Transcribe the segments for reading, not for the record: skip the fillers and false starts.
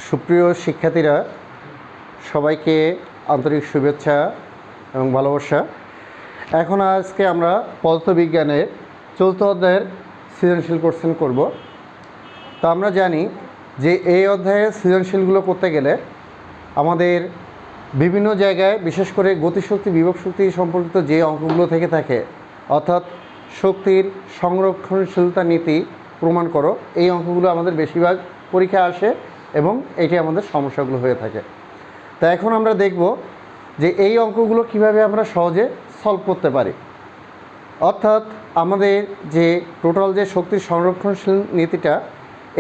সুপ্রিয় শিক্ষার্থীরা, সবাইকে আন্তরিক শুভেচ্ছা এবং ভালোবাসা। এখন আজকে আমরা পদার্থবিজ্ঞানের ৪র্থ অধ্যায়ের সৃজনশীল কোশ্চেন করব। তো আমরা জানি যে এই অধ্যায়ে সৃজনশীলগুলো করতে গেলে আমাদের বিভিন্ন জায়গায়, বিশেষ করে গতিশক্তি বিভব শক্তি সম্পর্কিত যে অঙ্কগুলো থেকে থাকে, অর্থাৎ শক্তির সংরক্ষণশীলতা নীতি প্রমাণ করো, এই অঙ্কগুলো আমাদের বেশিরভাগ পরীক্ষায় আসে এবং এটি আমাদের সমস্যাগুলো হয়ে থাকে। তা এখন আমরা দেখব যে এই অঙ্কগুলো কিভাবে আমরা সহজে সলভ করতে পারি। অর্থাৎ আমাদের যে টোটাল যে শক্তির সংরক্ষণশীল নীতিটা,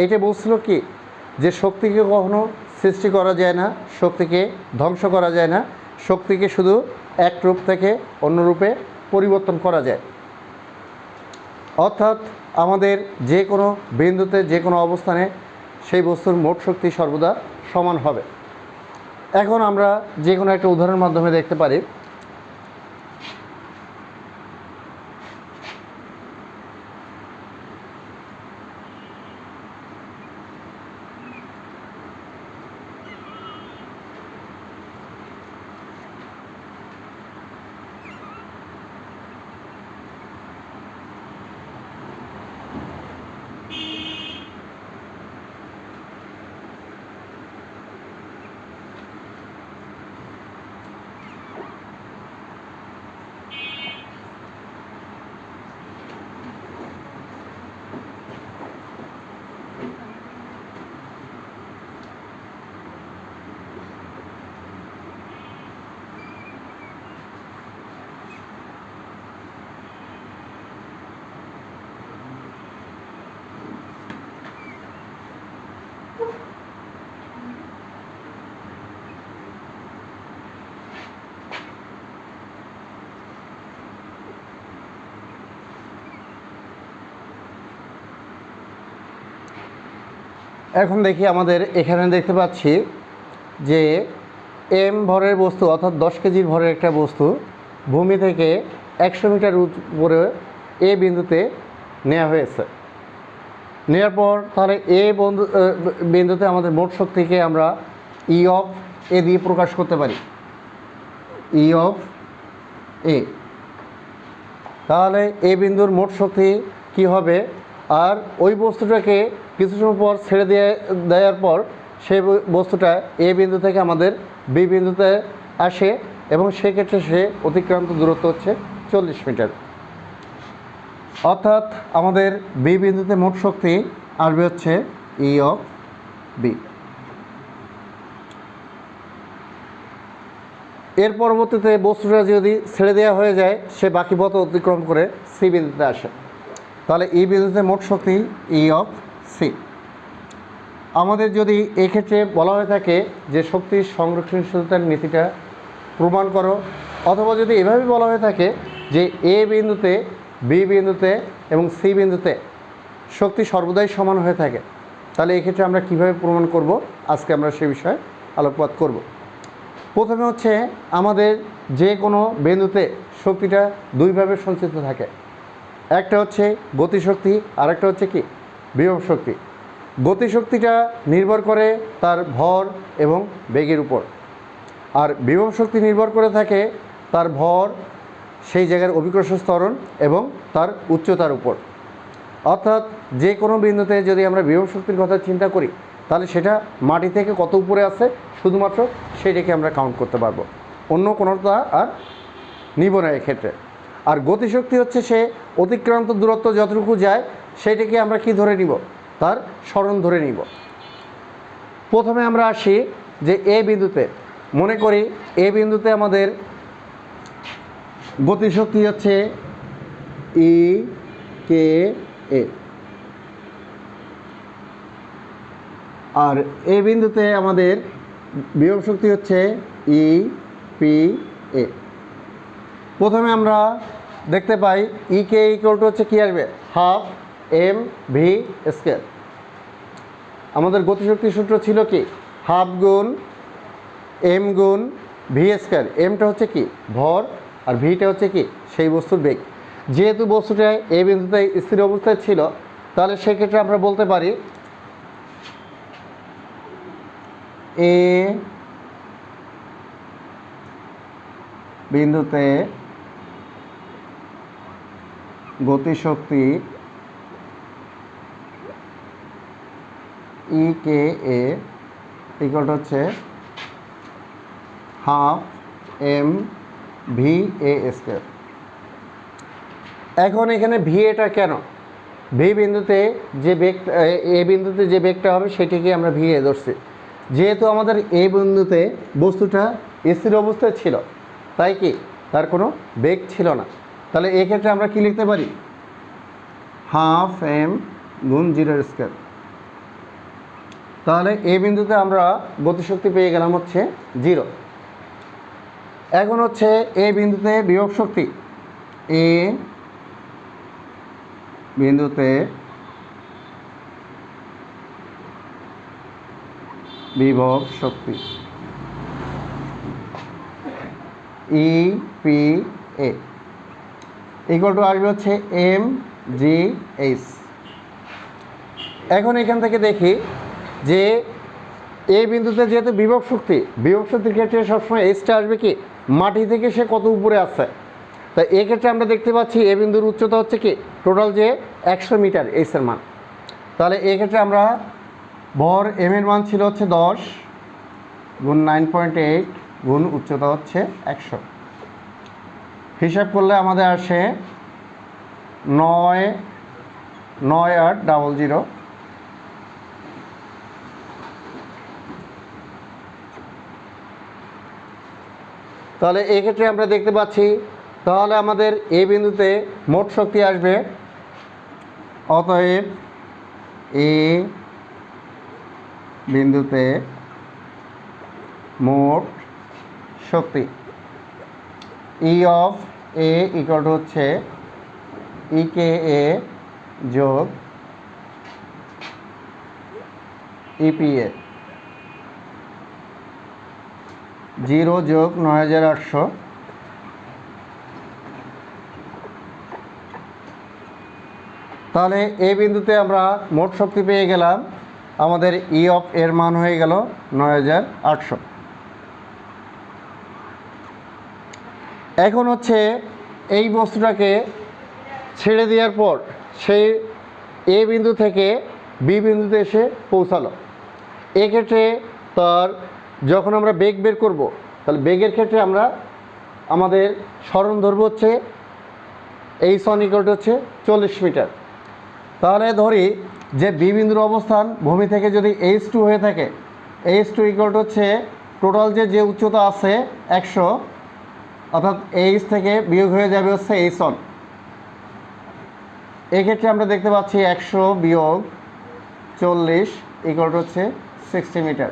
এইটা বলছিল কি যে শক্তিকে কখনো সৃষ্টি করা যায় না, শক্তিকে ধ্বংস করা যায় না, শক্তিকে শুধু এক রূপ থেকে অন্য রূপে পরিবর্তন করা যায়। অর্থাৎ আমাদের যে কোনো বিন্দুতে যে কোনো অবস্থানে সেই বস্তুর মোট শক্তি সর্বদা সমান হবে। এখন আমরা যে কোনো একটা উদাহরণের মাধ্যমে দেখতে পারি। এখন দেখি, আমাদের এখানে দেখতে পাচ্ছি যে এম ভরের বস্তু, অর্থাৎ 10 কেজির ভরের একটা বস্তু ভূমি থেকে 100 মিটার উপরে এ বিন্দুতে নেওয়া হয়েছে। নেওয়ার পর তাহলে বিন্দুতে আমাদের মোট শক্তিকে আমরা ই অফ এ দিয়ে প্রকাশ করতে পারি, ই অফ এ। তাহলে এ বিন্দুর মোট শক্তি কি হবে? আর ওই বস্তুটাকে কিছু সময় পর ছেড়ে দেওয়ার পর সেই বস্তুটা এ বিন্দু থেকে আমাদের বি বিন্দুতে আসে এবং সেক্ষেত্রে সে অতিক্রান্ত দূরত্ব হচ্ছে 40 মিটার। অর্থাৎ আমাদের বি বিন্দুতে মোট শক্তি আসবে হচ্ছে ই অফ বি। এর পরবর্তীতে বস্তুটা যদি ছেড়ে দেওয়া হয়ে যায়, সে বাকি পথ অতিক্রম করে সি বিন্দুতে আসে। তাহলে ই বিন্দুতে মোট শক্তি ই অফ সি। আমাদের যদি এক্ষেত্রে বলা হয়ে থাকে যে শক্তির সংরক্ষণশীলতার নীতিটা প্রমাণ করো, অথবা যদি এভাবে বলা হয়ে থাকে যে এ বিন্দুতে, বি বিন্দুতে এবং সি বিন্দুতে শক্তি সর্বদাই সমান হয়ে থাকে, তাহলে এক্ষেত্রে আমরা কিভাবে প্রমাণ করব, আজকে আমরা সে বিষয়ে আলোকপাত করব। প্রথমে হচ্ছে আমাদের যে কোনো বিন্দুতে শক্তিটা দুইভাবে সঞ্চিত থাকে। একটা হচ্ছে গতিশক্তি, আর একটা হচ্ছে কি বিভব শক্তি। গতিশক্তিটা নির্ভর করে তার ভর এবং বেগের উপর, আর বিভব শক্তি নির্ভর করে থাকে তার ভর, সেই জায়গার অভিকর্ষ ত্বরণ এবং তার উচ্চতার উপর। অর্থাৎ যে কোনো বিন্দুতে যদি আমরা বিভব শক্তির কথা চিন্তা করি, তাহলে সেটা মাটি থেকে কত উপরে আছে শুধুমাত্র সেটাকে আমরা কাউন্ট করতে পারবো, অন্য কোনোটা আর নিব না এক্ষেত্রে। আর গতিশক্তি হচ্ছে সে অতিক্রান্ত দূরত্ব যতটুকু যায় সেটাকে আমরা কি ধরে নিব? তার সরণ ধরে নিব। প্রথমে আমরা আসি যে এ বিন্দুতে, মনে করি এ বিন্দুতে আমাদের গতিশক্তি হচ্ছে ই কে এ, আর এ বিন্দুতে আমাদের বিভব শক্তি হচ্ছে ই পি এ। প্রথমে আমরা দেখতে পাই ই কে ইকুয়াল টু হচ্ছে কী আসবে? Half M V square. আমাদের গতিশক্তির সূত্র ছিল কি? হাফ গুণ এম গুণ ভি স্কয়ার। এমটা হচ্ছে কি ভর, আর ভিটা হচ্ছে কি সেই বস্তুর বেগ। যেহেতু বস্তুটা এ বিন্দুতে স্থির অবস্থায় ছিল, তাহলে সেক্ষেত্রে আমরা বলতে পারি এ বিন্দুতে গতিশক্তি ই কে এ ইকুয়াল হচ্ছে half M V A square. এখন এখানে ভি এটা কেন? ভি বিন্দুতে যে বেগটা এ বিন্দুতে যে বেগটা হবে সেটিকে আমরা ভি এ ধরছি। যেহেতু আমাদের এ বিন্দুতে বস্তুটা স্থির অবস্থায় ছিল, তাই কি তার কোনো বেগ ছিল না। তাহলে এক্ষেত্রে আমরা কি লিখতে পারি? হাফ এম গুণ জিরোর স্কয়ার। তাহলে এ বিন্দুতে আমরা গতিশক্তি পেয়ে গেলাম হচ্ছে 0। এখন হচ্ছে এ বিন্দুতে বিভব শক্তি, এ বিন্দুতে বিভব শক্তি E P A equal to আসবে হচ্ছে এম জি এইচ। এখন এখান থেকে দেখি যে এই বিন্দুতে যেহেতু বিভব শক্তির ক্ষেত্রে সবসময় এইচটা আসবে কি মাটি থেকে সে কত উপরে আছে। তাই এক্ষেত্রে আমরা দেখতে পাচ্ছি এ বিন্দুর উচ্চতা হচ্ছে কি টোটাল যে 100 মিটার এইচের মান। তাহলে এক্ষেত্রে আমরা ভর এম এর মান ছিল হচ্ছে 10 গুণ 9.8 গুণ উচ্চতা হচ্ছে 100। হিসাব করলে আমাদের আসে 99800। তাহলে এক্ষেত্রে আমরা দেখতে পাচ্ছি তাহলে আমাদের এ বিন্দুতে মোট শক্তি আসবে, অতএব এ বিন্দুতে মোট শক্তি ই অফ এ ইকুয়াল হচ্ছে ই কে এ যোগ ইপিএ, 0 যোগ 9800। তাহলে এই বিন্দুতে আমরা মোট শক্তি পেয়ে গেলাম, আমাদের ই অফ এর মান হয়ে গেল 9800। এখন হচ্ছে এই বস্তুটাকে ছেড়ে দেওয়ার পর সেই এ বিন্দু থেকে বি বিন্দুতে এসে পৌঁছালো। এক্ষেত্রে তার যখন আমরা বেগ বের করব, তাহলে বেগের ক্ষেত্রে আমরা আমাদের স্মরণ ধরব হচ্ছে এই সন ইকুয়াল হচ্ছে 40 মিটার। তাহলে ধরি যে বি বিন্দুর অবস্থান ভূমি থেকে যদি H2 হয়ে থাকে, H2 ইকুয়াল হচ্ছে টোটাল যে উচ্চতা আছে 100, অর্থাৎ H থেকে বিয়োগ হয়ে যাবে হচ্ছে এই সন। এক্ষেত্রে আমরা দেখতে পাচ্ছি 100 বিয়োগ 40 ইকুয়াল হচ্ছে 60 মিটার।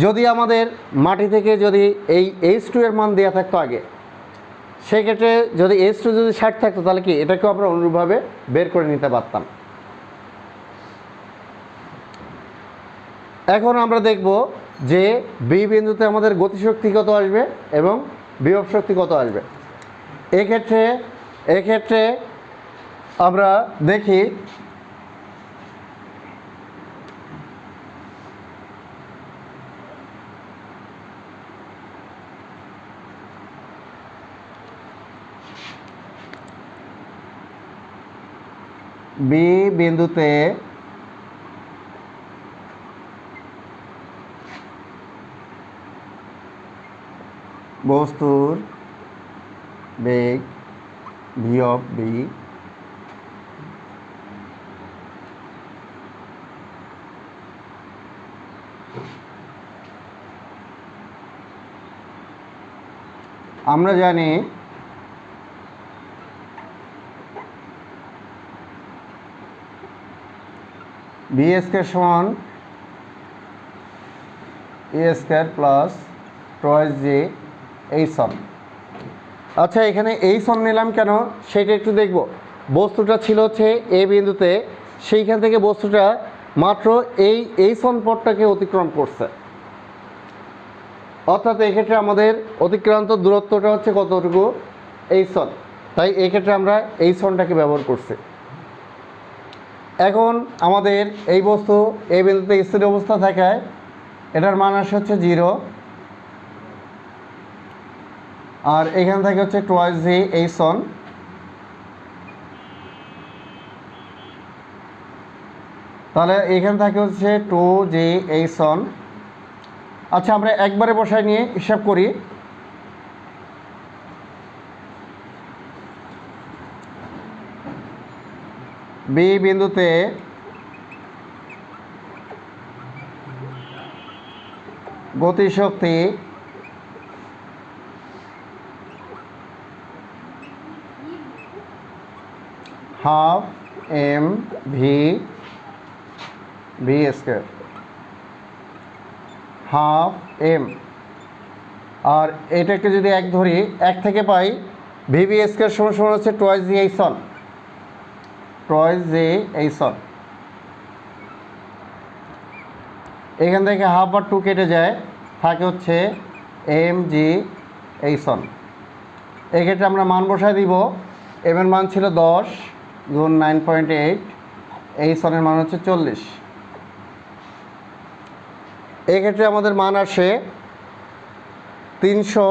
যদি আমাদের মাটি থেকে যদি এই H2 এর মান দেওয়া থাকতো আগে, সেক্ষেত্রে যদি H2 যদি 60 থাকতো তাহলে কি এটাকেও আমরা অনুরূপভাবে বের করে নিতে পারতাম। এখন আমরা দেখব যে বি বিন্দুতে আমাদের গতিশক্তি কত আসবে এবং বিভব শক্তি কত আসবে। এক্ষেত্রে আমরা দেখি বি বিন্দুতে বস্তুর বেগ ভি অফ বি আমরা জানি বি স্কয়ার সমান এ স্কয়ার প্লাস টয়েস জে এই সন। আচ্ছা, এখানে এই সন নিলাম কেন সেটা একটু দেখব। বস্তুটা ছিল হচ্ছে এ বিন্দুতে, সেইখান থেকে বস্তুটা মাত্র এই সন পথটাকে অতিক্রম করছে, অর্থাৎ এক্ষেত্রে আমাদের অতিক্রান্ত দূরত্বটা হচ্ছে কতটুকু এই সন। তাই এক্ষেত্রে আমরা এই সনটাকে ব্যবহার করছি। এখন আমাদের এই বস্তু এই বিন্দুতে স্থির অবস্থা থাকায় এটার মান আসে হচ্ছে 0, আর এখান থেকে হচ্ছে টোয়াইস জি এইচ অন। তাহলে এখান থেকে হচ্ছে 2 জি এইচ অন। আচ্ছা, আমরা একবারে বসাই নিয়ে হিসাব করি। বি বিন্দুতে গতিশক্তি half M V V square, half M. আর এটাকে যদি 1 ধরি, 1 থেকে পাই ভিভি স্কোয়ার সমান সমান হচ্ছে twice G H on, twice G H on. এখান থেকে হাফ আর 2 কেটে যায়, থাকে হচ্ছে এম জি এইচ অন। এক্ষেত্রে আমরা মান বসায় দিব। এম এর মান ছিল 10 গুণ 9.8, এইচ অনের মান হচ্ছে 40। এক্ষেত্রে আমাদের মান আসে 300।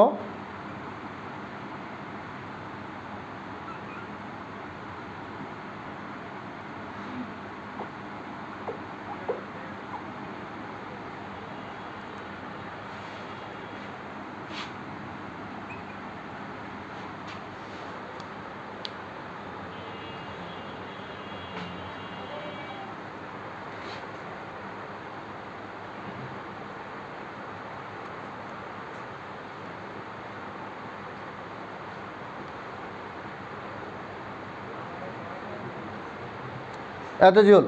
এত জুল।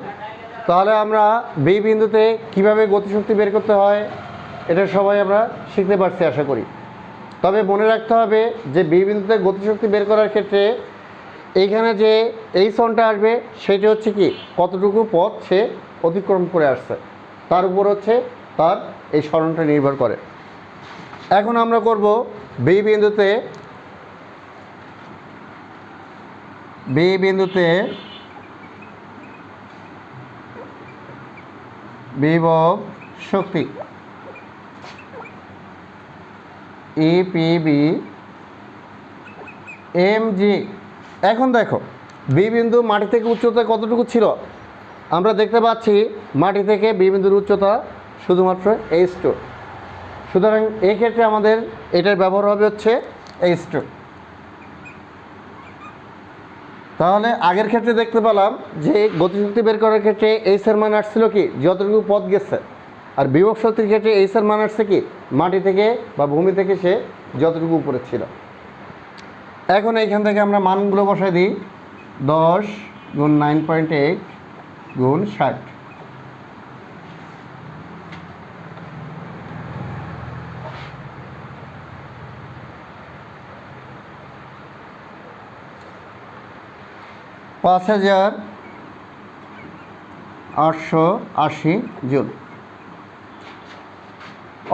তাহলে আমরা বি বিন্দুতে কিভাবে গতিশক্তি বের করতে হয় এটা সবাই আমরা শিখতে পারছি আশা করি। তবে মনে রাখতে হবে যে বি বিন্দুতে গতিশক্তি বের করার ক্ষেত্রে এইখানে যে এই সনটা আসবে সেটা হচ্ছে কি কতটুকু পথ সে অতিক্রম করে আসছে তার উপর হচ্ছে তার এই সরণটা নির্ভর করে। এখন আমরা করব বি বিন্দুতে বিভব শক্তি ইপিবি এম জি। এখন দেখো বি বিন্দু মাটি থেকে উচ্চতা কতটুকু ছিল, আমরা দেখতে পাচ্ছি মাটি থেকে বি বিন্দুর উচ্চতা শুধুমাত্র H2। সুতরাং এই ক্ষেত্রে আমাদের এটার ব্যবহার হবে হচ্ছে H2। তাহলে আগের ক্ষেত্রে দেখতে পেলাম যে গতিশক্তি বের করার ক্ষেত্রে এইচ এর মান আসছিল কি যতটুকু পথ গেছে, আর বিভব শক্তির ক্ষেত্রে এইচ এর মান আসছে কি মাটি থেকে বা ভূমি থেকে সে যতটুকু উপরে ছিল। এখন এইখান থেকে আমরা মানগুলো বসাই দিই। 10 গুণ 9.8 গুণ 60। পাঁচ 5880 জুল।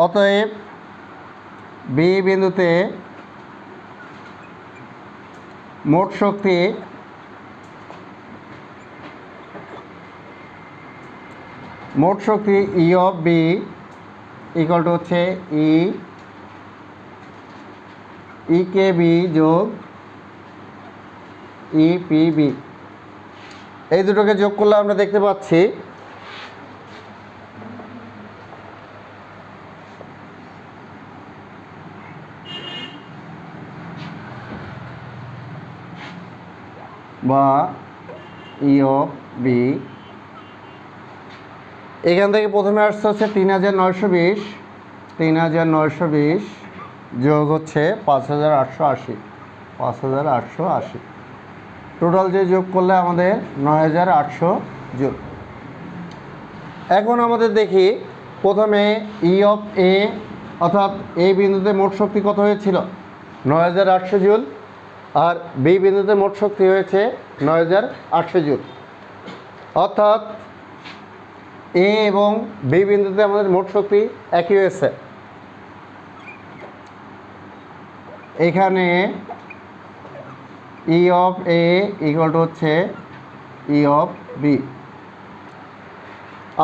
অতএব বি বিন্দুতে মোট শক্তি E of B equal to হচ্ছে ই কে বি যোগ ইপিবি। এই দুটোকে যোগ করলে আমরা দেখতে পাচ্ছি বা ই অফ বি এখান থেকে প্রথমে আসছে হচ্ছে 3920 যোগ হচ্ছে 5880 টোটাল যে যোগ করলে আমাদের 9800 জুল। এখন আমাদের দেখি প্রথমে ই অফ এ অর্থাৎ এই বিন্দুতে মোট শক্তি কত হয়েছিল 9800 জুল, আর বি বিন্দুতে মোট শক্তি হয়েছে 9800 জুল। অর্থাৎ এ এবং বি বিন্দুতে আমাদের মোট শক্তি একই হয়েছে। এখানে E of A equal to হচ্ছে ই অফ বি।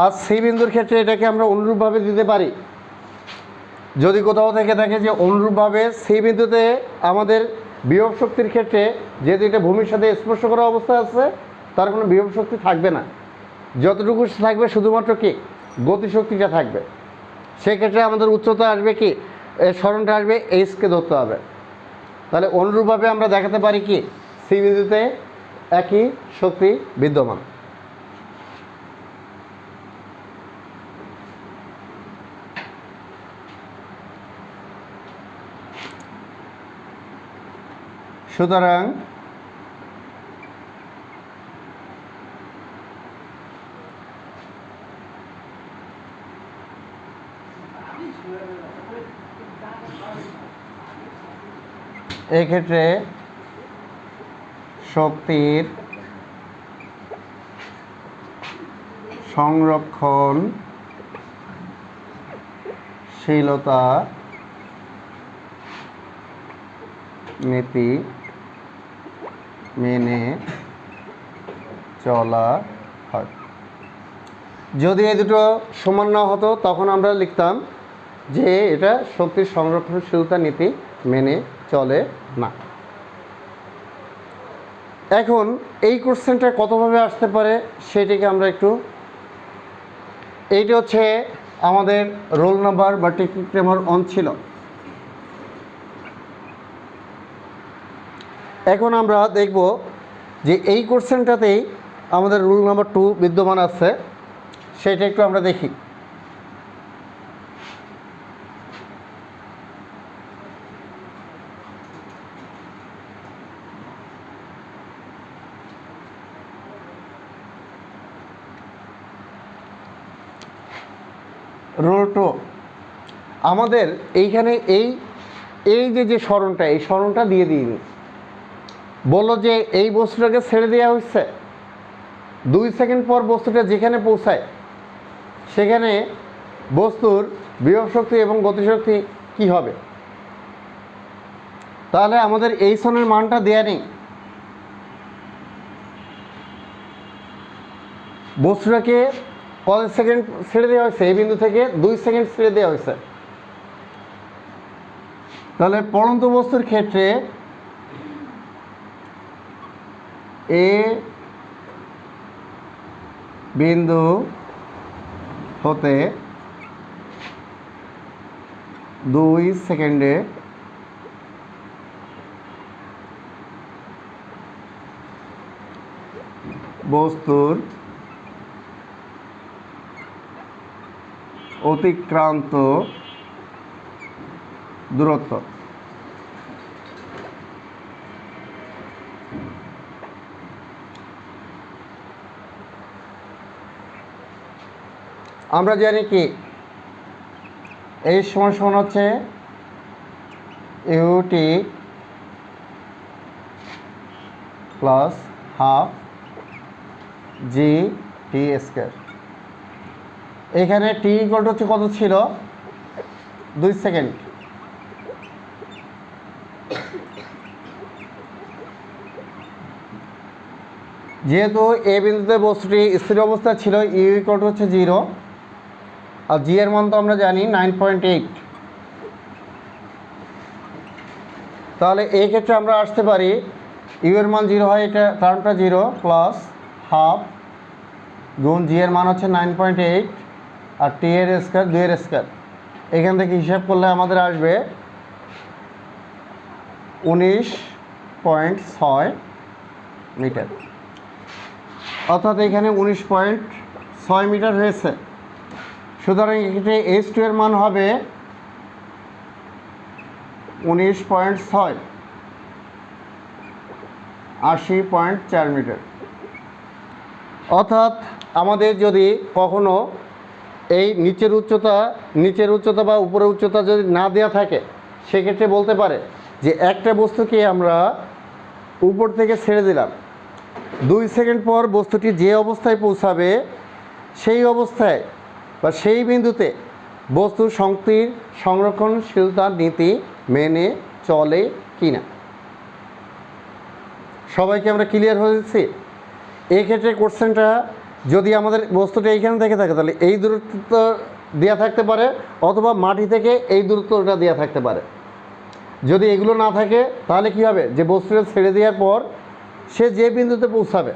আর সি বিন্দুর ক্ষেত্রে এটাকে আমরা অনুরূপভাবে দিতে পারি। যদি কোথাও থেকে দেখে যে অনুরূপভাবে সি বিন্দুতে আমাদের বিভব শক্তির ক্ষেত্রে যেহেতু এটা ভূমির সাথে স্পর্শ করা অবস্থা আছে, তার কোনো বিভব শক্তি থাকবে না, যতটুকু থাকবে শুধুমাত্র কি গতিশক্তিটা থাকবে। সেক্ষেত্রে আমাদের উচ্চতা আসবে কি, সরণটা আসবে এইচকে ধরতে হবে। তাহলে অনুরূপভাবে আমরা দেখাতে পারি কি সি বিন্দুতে একই শক্তি বিদ্যমান। সুতরাং এক্ষেত্রে শক্তির সংরক্ষণশীলতা নীতি মেনে চলা হয়। যদি এই দুটো সমান না হতো তখন আমরা লিখতাম যে এটা শক্তির সংরক্ষণশীলতা নীতি মেনে চলে না। এখন এই কোশ্চেনটা কতভাবে আসতে পারে সেটিকে আমরা একটু, এইটা হচ্ছে আমাদের রোল নাম্বার বা টেকনিক নাম্বার 1 ছিল। এখন আমরা দেখব যে এই কোশ্চেনটাতেই আমাদের রুল নাম্বার 2 বিদ্যমান আছে, সেটা একটু আমরা দেখি। রুল 2 আমাদের এইখানে এই যে সরণটা, এই সরণটা দিয়ে দিইনি, বললো যে এই বস্তুটাকে ছেড়ে দেওয়া হচ্ছে, 2 সেকেন্ড পর বস্তুটা যেখানে পৌঁছায় সেখানে বস্তুর বিভব শক্তি এবং গতিশক্তি কি হবে। তাহলে আমাদের এই সনের মানটা দেয়া নেই, বস্তুটাকে কত সেকেন্ড ছেড়ে দেওয়া হয়েছে, এই বিন্দু থেকে 2 সেকেন্ড ছেড়ে দেওয়া হয়েছে। তাহলে পড়ন্ত বস্তুর ক্ষেত্রে এ বিন্দু হতে 2 সেকেন্ডে বস্তুর অতিক্রান্ত দূরত্ব, আমরা জানি কি এই সমান হচ্ছে ইউটি প্লাস হাফ জি টি স্কয়ার। এখানে টি ইকুয়াল টু হচ্ছে কত ছিল, 2 সেকেন্ড। যেহেতু এ বিন্দুতে বস্তুটি স্থির অবস্থা ছিল, ইউ ইকুয়াল টু হচ্ছে 0, আর জি এর মান তো আমরা জানি 9.8। তাহলে এই ক্ষেত্রে আমরা আসতে পারি ইউ এর মান 0 হয়, এটা টার্মটা 0 প্লাস হাফ গুণ জি এর মান হচ্ছে 9.8 আর টি এর স্কয়ার 2 এর স্কয়ার। এখান থেকে হিসাব করলে আমাদের আসবে 19.6 মিটার, অর্থাৎ এখানে 19.6 মিটার হয়েছে। সুতরাং এক্ষেত্রে H2 এর মান হবে 19.6 80.4 মিটার। অর্থাৎ আমাদের যদি কখনো এই নিচের উচ্চতা বা উপরের উচ্চতা যদি না দেওয়া থাকে, সেক্ষেত্রে বলতে পারে যে একটা বস্তুকে আমরা উপর থেকে ছেড়ে দিলাম, 2 সেকেন্ড পর বস্তুটি যে অবস্থায় পৌঁছাবে সেই অবস্থায় বা সেই বিন্দুতে বস্তুর শক্তির সংরক্ষণশীলতার নীতি মেনে চলে কিনা। সবাইকে আমরা ক্লিয়ার হয়েছি। এক্ষেত্রে কোশ্চেনটা যদি আমাদের বস্তুটা এইখানে থেকে থাকে তাহলে এই দূরত্ব দেওয়া থাকতে পারে, অথবা মাটি থেকে এই দূরত্বটা দেওয়া থাকতে পারে। যদি এগুলো না থাকে তাহলে কী হবে, যে বস্তুটা ছেড়ে দেওয়ার পর সে যে বিন্দুতে পৌঁছাবে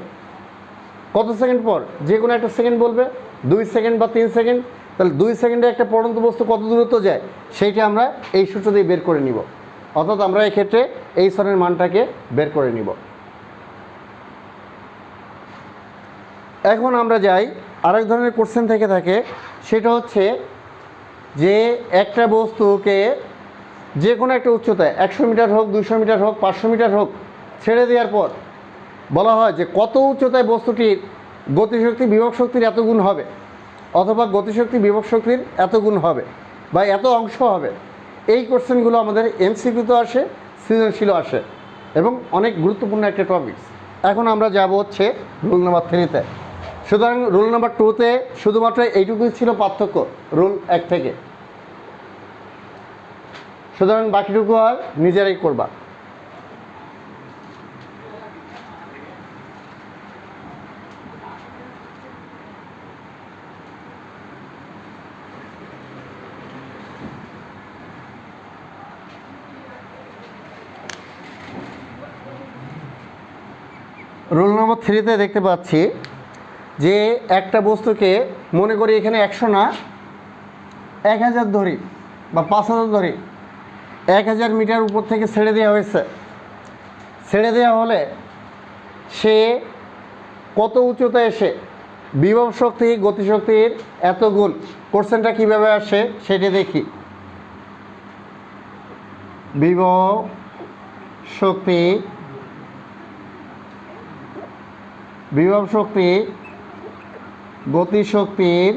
কত সেকেন্ড পর, যে কোনো একটা সেকেন্ড বলবে, 2 সেকেন্ড বা 3 সেকেন্ড, তাহলে 2 সেকেন্ডে একটা পড়ন্ত বস্তু কত দূরত্ব যায় সেইটা আমরা এই সূত্র দিয়ে বের করে নিব। অর্থাৎ আমরা এক্ষেত্রে এই সনের মানটাকে বের করে নিব। এখন আমরা যাই আরেক ধরনের কোশ্চেন থেকে থাকে, সেটা হচ্ছে যে একটা বস্তুকে যে কোনো একটা উচ্চতায় 100 মিটার হোক, 200 মিটার হোক, 500 মিটার হোক ছেড়ে দেওয়ার পর বলা হয় যে কত উচ্চতায় বস্তুটির গতিশক্তি বিভব শক্তির এত গুণ হবে, অথবা গতিশক্তি বিভব শক্তির এত গুণ হবে বা এত অংশ হবে। এই কোশ্চেনগুলো আমাদের এমসিকিউতে আসে, সৃজনশীলও আসে এবং অনেক গুরুত্বপূর্ণ একটা টপিকস। এখন আমরা যাব হচ্ছে রুল নাম্বার 3-তে। সুতরাং রুল নাম্বার 2-তে শুধুমাত্র এইটুকুই ছিল পার্থক্য রুল 1 থেকে, সুতরাং বাকিটুকু আর নিজেরাই করবা। রুল নম্বর 3-তে দেখতে পাচ্ছি যে একটা বস্তুকে মনে করি এখানে 100 না 1000 ধরি বা 5000 ধরি, 1000 মিটার উপর থেকে ছেড়ে দেওয়া হয়েছে। ছেড়ে দেওয়া হলে সে কত উচ্চতায় এসে বিভব শক্তি গতিশক্তির এত গুণ, কোশ্চেনটা কীভাবে আসে সেটা দেখি। বিভব শক্তি গতিশক্তির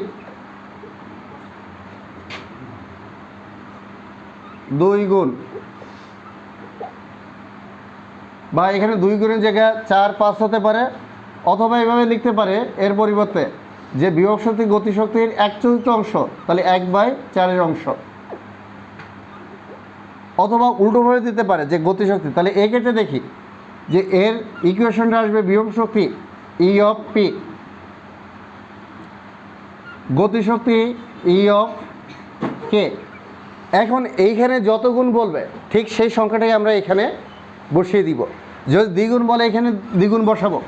2 গুণ, বা এখানে 2 গুণের জায়গায় 4-5 হতে পারে, অথবা এভাবে লিখতে পারে এর পরিবর্তে যে বিভব শক্তি গতিশক্তির 1/4 অংশ, তাহলে 1/4 অংশ, অথবা উল্টোভাবে দিতে পারে যে গতিশক্তি। তাহলে এক্ষেত্রে দেখি যে এর ইকুয়েশনটা আসবে বিভব শক্তি ই অফ পি, গতিশক্তি ই অফ কে। এখন এইখানে যত গুণ বলবে ঠিক সেই সংখ্যাটাই আমরা এখানে বসিয়ে দিব। যদি দ্বিগুণ বলে এখানে দ্বিগুণ বসাবো,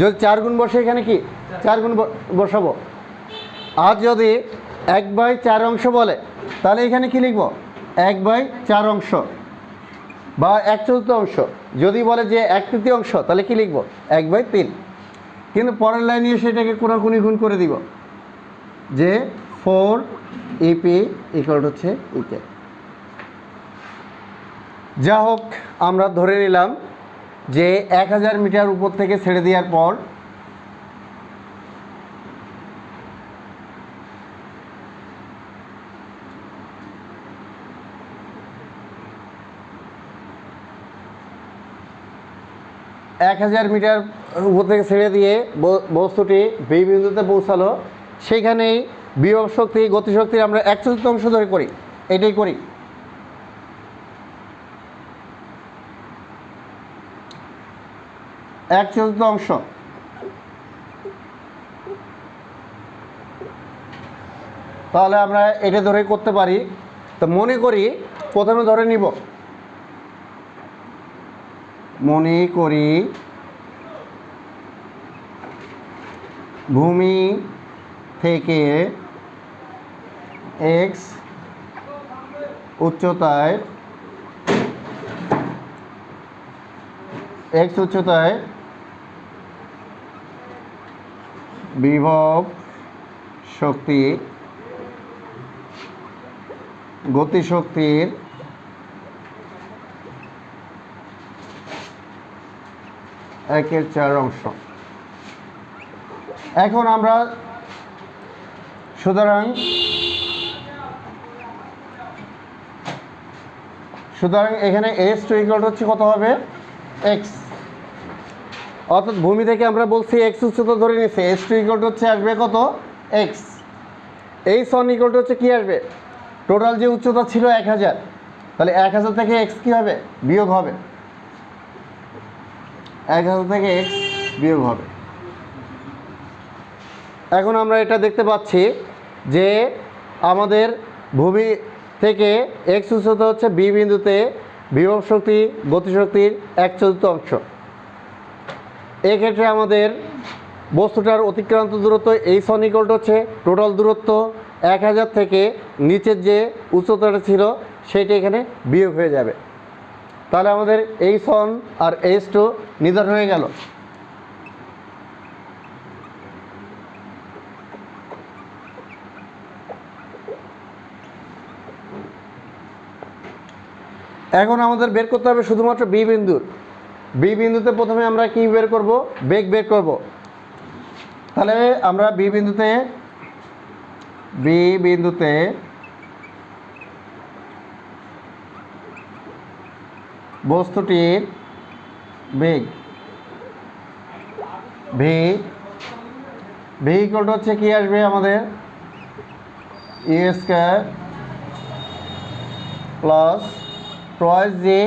যদি 4 গুণ বসে এখানে কি 4 গুণ বসাবো। আর যদি 1/4 অংশ বলে তাহলে এখানে কি লিখব 1/4 অংশ বা 1/4 অংশ। যদি বলে যে 1/3 অংশ তাহলে কি লিখব 1/3। কিন্তু পরের লাইনে সেটাকে কোনাকুনি গুণ করে দিব যে 4 ইপি ইকুয়াল হচ্ছে ইকে। যা হোক, আমরা ধরে নিলাম যে 1000 মিটার উপর থেকে ছেড়ে দেওয়ার পর মিটার উপর থেকে ছেড়ে দিয়ে বস্তুটি বি বিন্দুতে পৌঁছালো, সেইখানেই বিভব শক্তি গতিশক্তির আমরা 1/4 অংশ ধরে করি, এটাই করি। এক চতুর্থ অংশ, তাহলে আমরা এটা ধরে করতে পারি। তো মনে করি প্রথমে ধরে নিব, মনে করি ভূমি থেকে এক্স উচ্চতায় বিভব শক্তি গতিশক্তির 1/4 অংশ। এখন আমরা সুতরাং এখানে এস টু ইকুয়াল হচ্ছে কত হবে এক্স, অর্থাৎ ভূমি থেকে আমরা বলছি এক্স উচ্চতা ধরে নিচ্ছি, এস টু ইকুয়াল হচ্ছে আসবে কত এক্স। এই সন ইকুয়াল হচ্ছে কি আসবে, টোটাল যে উচ্চতা ছিল 1000, তাহলে 1000 থেকে এক্স কী হবে বিয়োগ হবে, 1000 থেকে এক্স বিয়োগ হবে। এখন আমরা এটা দেখতে পাচ্ছি যে আমাদের ভূমি থেকে এক্স উচ্চতা হচ্ছে বি বিন্দুতে বিভব শক্তি গতিশক্তির 1/4 এক্ষেত্রে আমাদের বস্তুটার অতিক্রান্ত দূরত্ব এই সনিকল্ট হচ্ছে টোটাল দূরত্ব 1000 থেকে নিচের যে উচ্চতাটা ছিল সেইটা এখানে বিয়োগ হয়ে যাবে। তাহলে আমাদের এই সন আর এইচ টু নির্ধারণ হয়ে গেল। এখন আমাদের বের করতে হবে শুধুমাত্র বি বিন্দুর। বি বিন্দুতে প্রথমে আমরা কি বের করব? বেগ বের করব। তাহলে আমরা বি বিন্দুতে বস্তুটির বেগ ভি ইকুয়াল টু হচ্ছে কি আসবে আমাদের এ স্কয়ার প্লাস টয়েস যে,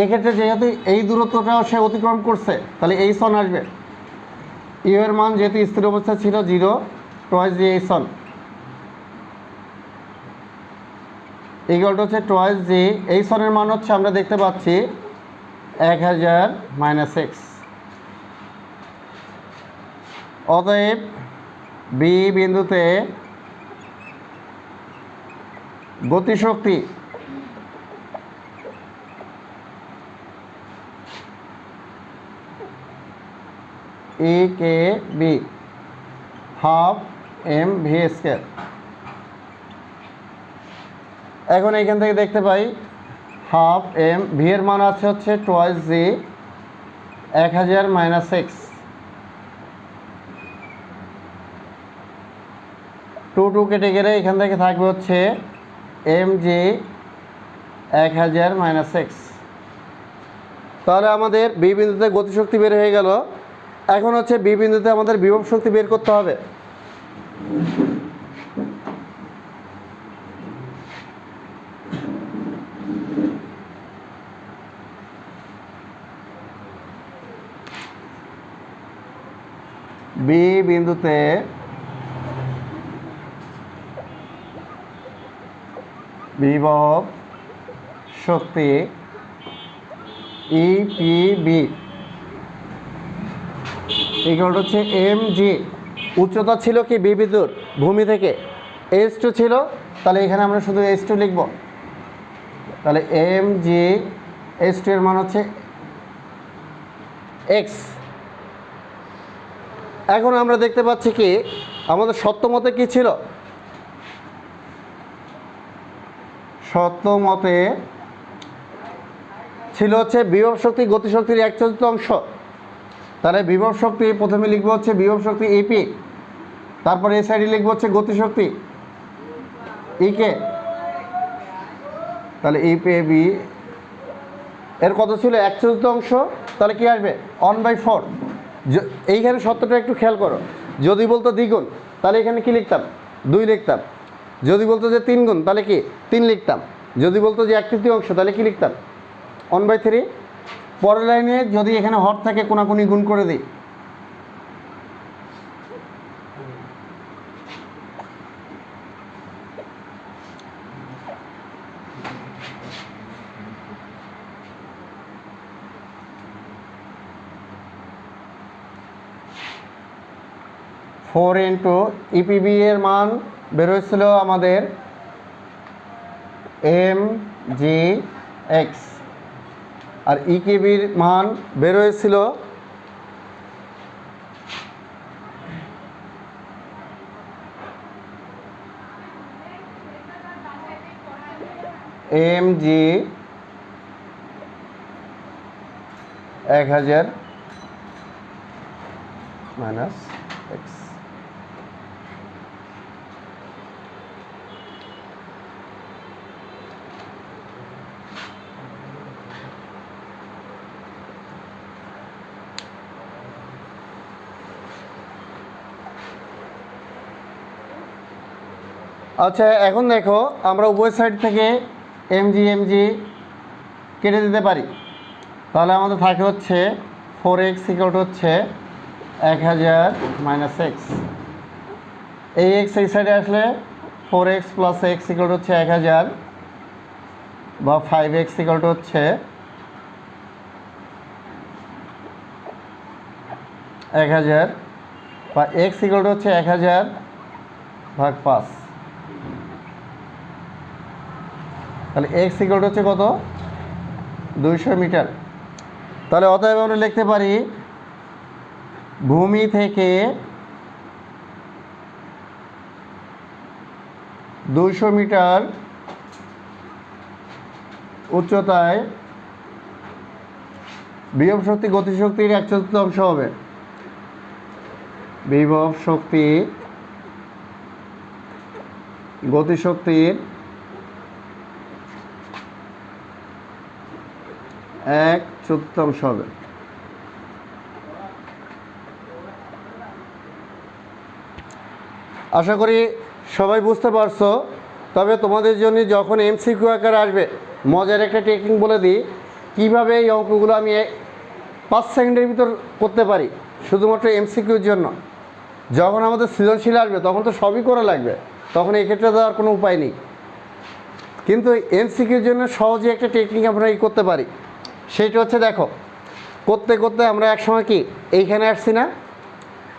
এক্ষেত্রে যেহেতু এই দূরত্বটাও সে অতিক্রম করছে তাহলে এই সন আসবে। ইউ এর মান যেহেতু স্থির অবস্থা ছিল 0, টয়েস যে এই সন ইকুয়াল টু হচ্ছে টয়েস যে এই সনের মান হচ্ছে আমরা দেখতে পাচ্ছি 1000 - x। অতএব বি বিন্দুতে গতিশক্তি E K B half M V square. এখন এইখান থেকে দেখতে পাই হাফ এম ভি এর মান আছে হচ্ছে টয়েস জি 1000 - x, 2 কেটে গেলে এখান থেকে থাকবে হচ্ছে এম জি 1000 - x। তাহলে আমাদের বি বিন্দুতে গতিশক্তি বের হয়ে গেল। এখন হচ্ছে বি বিন্দুতে আমাদের বিভব শক্তি বের করতে হবে। বি বিন্দুতে বিভব শক্তি ইপিবি ইকুয়াল হচ্ছে এম জি। উচ্চতা ছিল কি বি বিন্দুর ভূমি থেকে H2 ছিল, তাহলে এখানে আমরা শুধু H2 লিখব। তাহলে এম জি H2 এর মান হচ্ছে x। এখন আমরা দেখতে পাচ্ছি কি আমাদের সত্য মতে কি ছিল? সত্য মতে ছিল হচ্ছে বিভব শক্তি গতিশক্তির 1/4। তাহলে বিভব শক্তি প্রথমে লিখবো হচ্ছে বিভব শক্তি ইপি, তারপরে এই সাইডে লিখবো হচ্ছে গতিশক্তি ইকে। তাহলে ইপিবি এর কত ছিল 1/4, তাহলে কি আসবে 1/4। এইখানে সত্যটা একটু খেয়াল করো, যদি বলতো দ্বিগুণ তাহলে এখানে কি লিখতাম 2 লিখতাম, যদি বলতো যে 3 গুণ তাহলে কি 3 লিখতাম, যদি বলতো যে 1/3 তাহলে কি লিখতাম 1/3। পরের লাইনে যদি এখানে হর থাকে কোনাকুনি গুণ করে দিই, ফোর ইন্টু ইপিবি এর মান বেরোয়েছিল আমাদের এম জি এক্স, আর ইকেবির মান বেরোয়েছিল এম জি 1000 - x। আচ্ছা, এখন দেখো আমরা উভয় সাইড থেকে এমজি কেটে দিতে পারি। তাহলে আমাদের থাকে হচ্ছে 4x = হচ্ছে 1000 - x। এই এক্স এই সাইডে আসলে 4x প্লাস এক্স ইকুয়াল হচ্ছে 1000 বা 5x ইকুয়াল হচ্ছে 1000 বা এক্স ইকুয়াল হচ্ছে 1000 ভাগ 5। তাহলে এক্স ইকুয়াল হচ্ছে কত? 200 মিটার। তাহলে অতএব আমরা লিখতে পারি ভূমি থেকে 200 মিটার উচ্চতায় বিভব শক্তি গতিশক্তির 1/4 হবে। বিভব শক্তি গতিশক্তির 1/4 হবে। আশা করি সবাই বুঝতে পারছো। তবে তোমাদের জন্য যখন এমসিকিউ আকার আসবে, মজার একটা টেকনিক বলে দিই কীভাবে এই অঙ্কগুলো আমি 5 সেকেন্ডের ভিতর করতে পারি, শুধুমাত্র এমসিকিউর জন্য। যখন আমাদের সৃজনশীল আসবে তখন তো সবই করা লাগবে, তখন এক্ষেত্রে তো আর কোনো উপায় নেই। কিন্তু এমসিকিউর জন্য সহজে একটা টেকনিক আমরা করতে পারি। সেইটা হচ্ছে, দেখো, করতে করতে আমরা একসময় কি এইখানে আসছি না,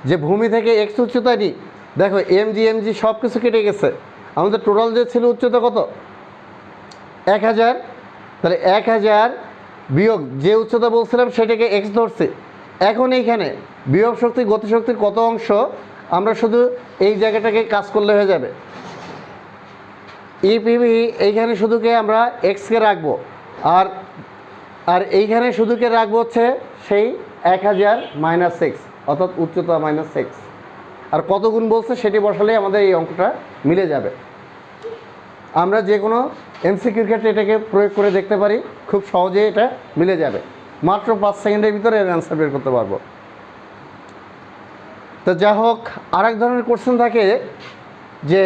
যে ভূমি থেকে এক্স উচ্চতায় নিই। দেখো এমজি সব কিছু কেটে গেছে, আমাদের টোটাল যে ছিল উচ্চতা কত? 1000। তাহলে 1000 বিয়োগ যে উচ্চতা বলছিলাম সেটাকে এক্স ধরছে। এখন এইখানে বিভব শক্তি গতিশক্তির কত অংশ, আমরা শুধু এই জায়গাটাকে কাজ করলে হয়ে যাবে। ইপিভি এইখানে শুধুকে আমরা এক্সকে রাখবো, আর আর এইখানে শুধুকে রাখবো হচ্ছে সেই 1000 মাইনাস এক্স, অর্থাৎ উচ্চতা মাইনাস এক্স। আর কত গুণ বলছে সেটি বসালেই আমাদের এই অঙ্কটা মিলে যাবে। আমরা যে কোনো এমসিকিউর ক্ষেত্রে এটাকে প্রয়োগ করে দেখতে পারি, খুব সহজে এটা মিলে যাবে। মাত্র 5 সেকেন্ডের ভিতরে এর অ্যান্সার বের করতে পারবো। তো যা হোক, আরেক ধরনের কোশ্চেন থাকে যে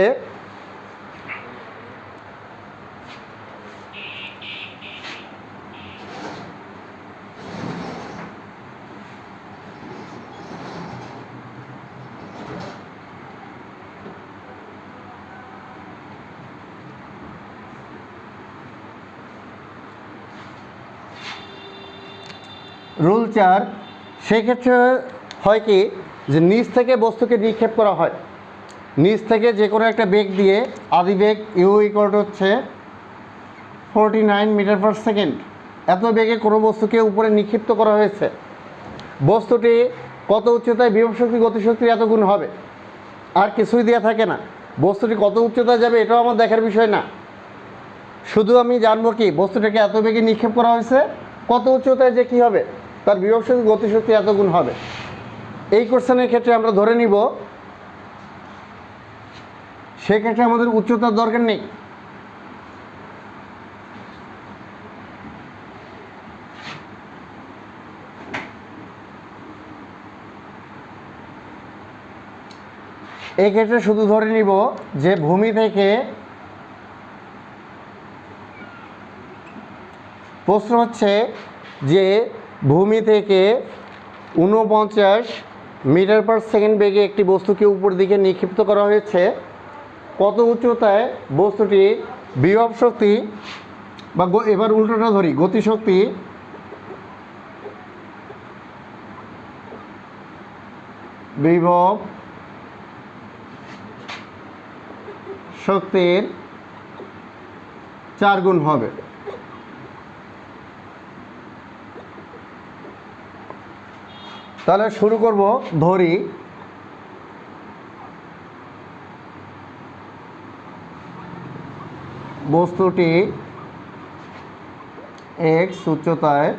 রুল 4, সেক্ষেত্রে হয় কি যে নিচ থেকে বস্তুকে নিক্ষেপ করা হয়। নিচ থেকে যে কোনো একটা বেগ দিয়ে, আদি বেগ ইউ ইকুয়াল হচ্ছে 49 মিটার পার সেকেন্ড, এত বেগে কোনো বস্তুকে উপরে নিক্ষিপ্ত করা হয়েছে। বস্তুটি কত উচ্চতায় বিভব শক্তি গতিশক্তির এত গুণ হবে, আর কিছুই দেওয়া থাকে না। বস্তুটি কত উচ্চতায় যাবে এটাও আমার দেখার বিষয় না, শুধু আমি জানবো কি বস্তুটাকে এত বেগে নিক্ষেপ করা হয়েছে, কত উচ্চতায় যে কী হবে, তার বিভব শক্তি গতিশক্তি এত গুণ হবে। এই কোশ্চেনের ক্ষেত্রে আমরা ধরে নিব সেক্ষেত্রে আমাদের উচ্চতার দরকার নেই। এই ক্ষেত্রে শুধু ধরে নিব যে ভূমি থেকে, প্রশ্ন হচ্ছে যে ভূমি থেকে 49 মিটার পার সেকেন্ড বেগে একটি বস্তুকে উপর দিকে নিক্ষিপ্ত করা হয়েছে। কত উচ্চতায় বস্তুটি বিভব শক্তি বা এবার উল্টোটা ধরি, গতিশক্তি বিভব শক্তির 4 গুণ হবে। তাহলে শুরু করব, ধরি বস্তুটি এক্স উচ্চতায়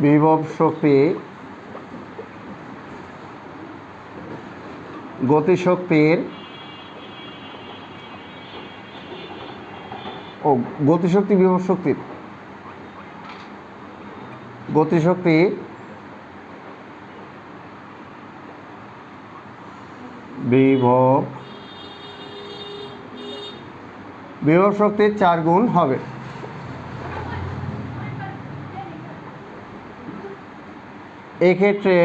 বিভব শক্তি গতিশক্তির গতিশক্তি বিভব শক্তির গতিশক্তি বিভব শক্তির 4 গুণ হবে। এক্ষেত্রে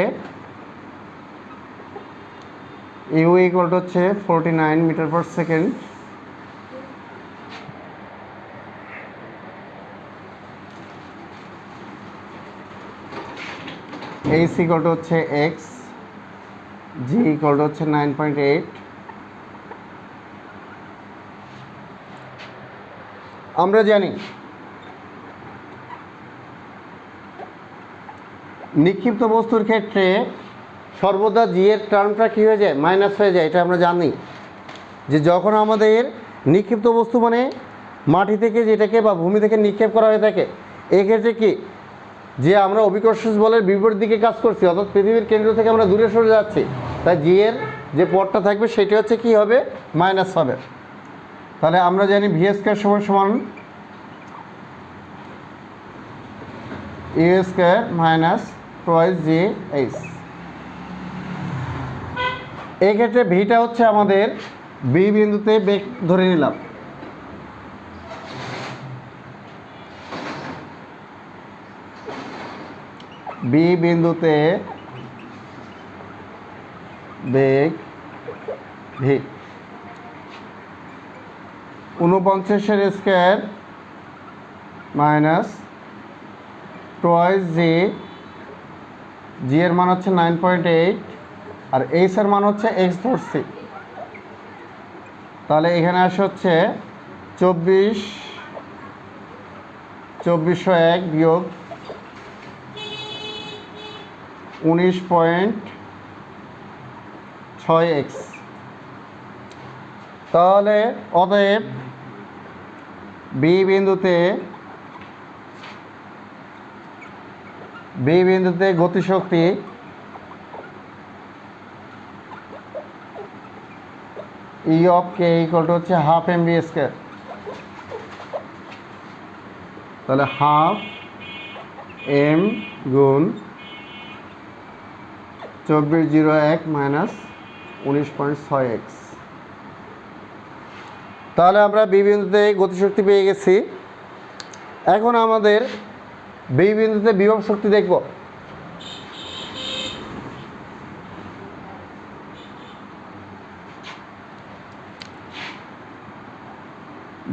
ইউ ইকুয়াল টু হচ্ছে 49 metre per second, H equal to হচ্ছে এক্স, জি ইকুয়াল টু হচ্ছে 9.8। আমরা জানি নিক্ষিপ্ত বস্তুর ক্ষেত্রে সর্বদা জি এর টার্মটা কী হয়ে যায়, মাইনাস হয়ে যায়। এটা আমরা জানি যে যখন আমাদের নিক্ষিপ্ত বস্তু মানে মাটি থেকে যেটাকে বা ভূমি থেকে নিক্ষেপ করা হয়ে থাকে, এক্ষেত্রে কি যে আমরা অভিকর্ষ বলের বিপরীত দিকে কাজ করছি, অর্থাৎ পৃথিবীর কেন্দ্র থেকে আমরা দূরে সরে যাচ্ছি, তাই জি এর যে পদটা থাকবে সেটা হচ্ছে কি হবে, মাইনাস হবে। তাহলে আমরা জানি ভি স্কয়ার সমান সমান U square minus twice G H. এই ক্ষেত্রে ভিটা হচ্ছে আমাদের বি বিন্দুতে বেগ ধরে নিলাম, বি বিন্দুতে বেগ ভি 49 স্কয়ার মাইনাস টোয়াইস জি, জি এর মান হচ্ছে 9.8 আর এইচ এর মান হচ্ছে এক্স ধরছি। তাহলে এখানে আসে হচ্ছে 2401 বিয়োগ 19.6x। তাহলে অতএব বি বিন্দুতে গতিশক্তি ই অফ কে ইকুয়াল টু হচ্ছে হাফ এম ভি স্কয়ার। তাহলে হাফ এম গুণ 2401 মাইনাস 19.6x। তাহলে আমরা বি বিন্দুতে গতিশক্তি পেয়ে গেছি। এখন আমাদের বি বিন্দুতে বিভব শক্তি দেখব।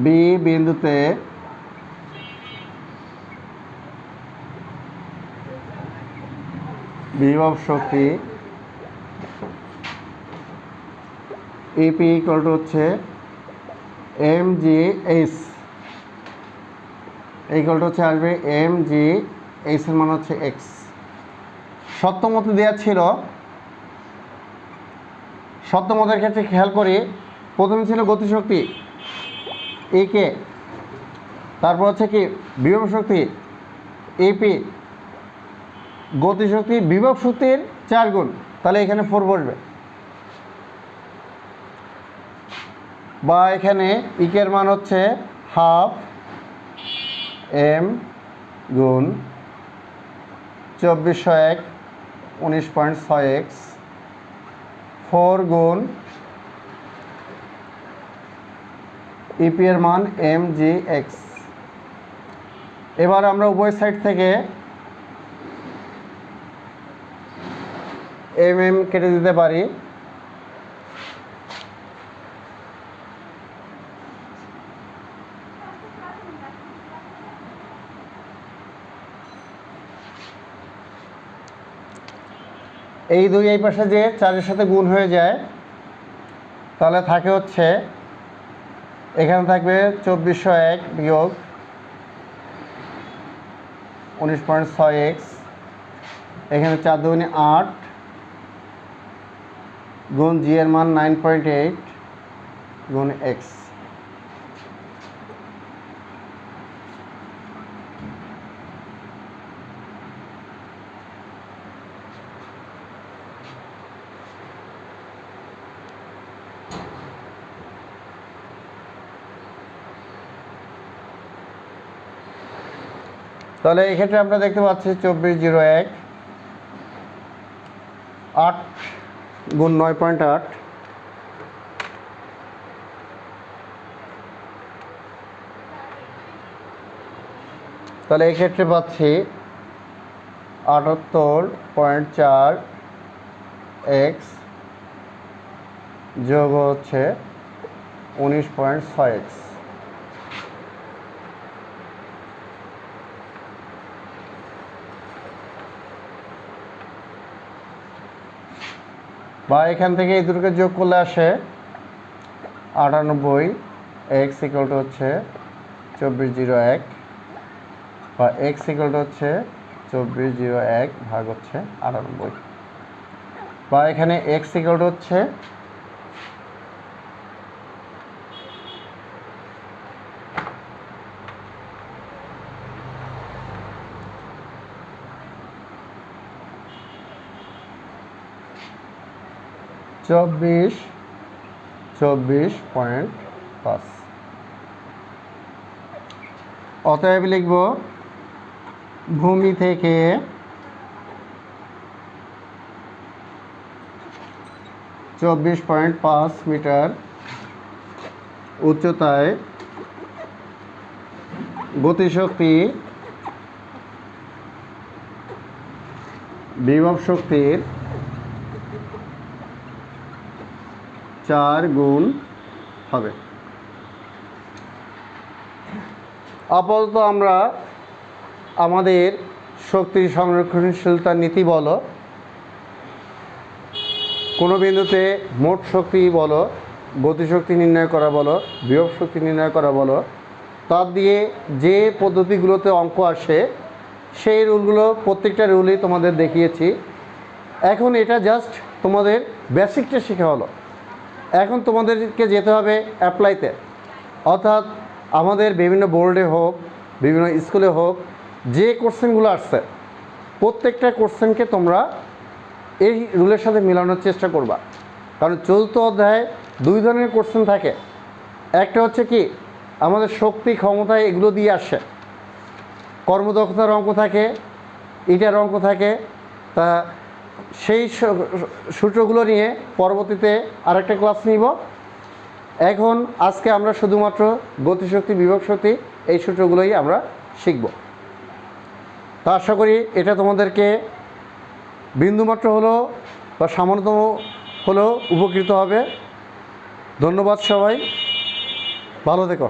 বি বিন্দুতে বিভব শক্তি ইপি ইকুয়াল টু হচ্ছে M G H, equal to হচ্ছে আসবে এম জি এইচ এর মান হচ্ছে এক্স। সত্যমতে দেওয়া ছিল, সত্যমতের ক্ষেত্রে খেয়াল করি প্রথমে ছিল গতিশক্তি এ কে, তারপর হচ্ছে কি বিভব শক্তি এপি, গতিশক্তি বিভব শক্তির 4 গুণ, তাহলে এখানে 4 বসবে। বা এখানে ইকের মান হচ্ছে হাফ এম গুণ 2401 19.6x, 4 গুণ ইপি এর মান এম জি এক্স। এবার আমরা উভয় সাইড থেকে এম এম কেটে দিতে পারি। এই দুই এই পাশে যে 4-এর সাথে গুণ হয়ে যায়, তাহলে থাকে হচ্ছে এখানে থাকবে 2401 বিয়োগ 19.6x, এখানে 4 দুগুণে 8 গুণ জি এর মান 9.8 গুণ এক্স। তাহলে এক্ষেত্রে আমরা দেখতে পাচ্ছি 2401 8 গুণ 9.8, তাহলে এক্ষেত্রে পাচ্ছি 78.4 x যোগ হচ্ছে 19.6 x। বা এখান থেকে এই দুটোকে যোগ করলে আসে 98 x ইকুয়াল টু হচ্ছে 2401 বা x ইকুয়াল টু হচ্ছে 2401 ভাগ হচ্ছে 98 বা এখানে x ইকুয়াল টু হচ্ছে 24.5। অতএব লিখব ভূমি থেকে (24.5 মিটার উচ্চতায় গতিশক্তি বিভব শক্তির 4 গুণ হবে। আপাতত আমরা আমাদের শক্তি সংরক্ষণশীলতার নীতি বলো, কোনো বিন্দুতে মোট শক্তি বলো, গতিশক্তি নির্ণয় করা বলো, বিভব শক্তি নির্ণয় করা বলো, তার দিয়ে যে পদ্ধতিগুলোতে অঙ্ক আসে সেই রুলগুলো প্রত্যেকটা রুলই তোমাদের দেখিয়েছি। এখন এটা জাস্ট তোমাদের বেসিকটা শেখা হলো। এখন তোমাদেরকে যেতে হবে অ্যাপ্লাইতে, অর্থাৎ আমাদের বিভিন্ন বোর্ডে হোক, বিভিন্ন স্কুলে হোক, যে কোশ্চেনগুলো আসছে প্রত্যেকটা কোশ্চেনকে তোমরা এই রুলের সাথে মেলানোর চেষ্টা করবা। কারণ চতুর্থ অধ্যায়ে 2 ধরনের কোশ্চেন থাকে। একটা হচ্ছে কি আমাদের শক্তি ক্ষমতা এগুলো দিয়ে আসে, কর্মদক্ষতার অঙ্ক থাকে, এটার অঙ্ক থাকে। তা সেই সূত্রগুলো নিয়ে পরবর্তীতে আরেকটা ক্লাস নিব। এখন আজকে আমরা শুধুমাত্র গতিশক্তি বিভব শক্তি এই সূত্রগুলোই আমরা শিখব। তা আশা করি এটা তোমাদেরকে বিন্দুমাত্র হলো বা সামান্যতম হলেও উপকৃত হবে। ধন্যবাদ সবাই, ভালো থেকো।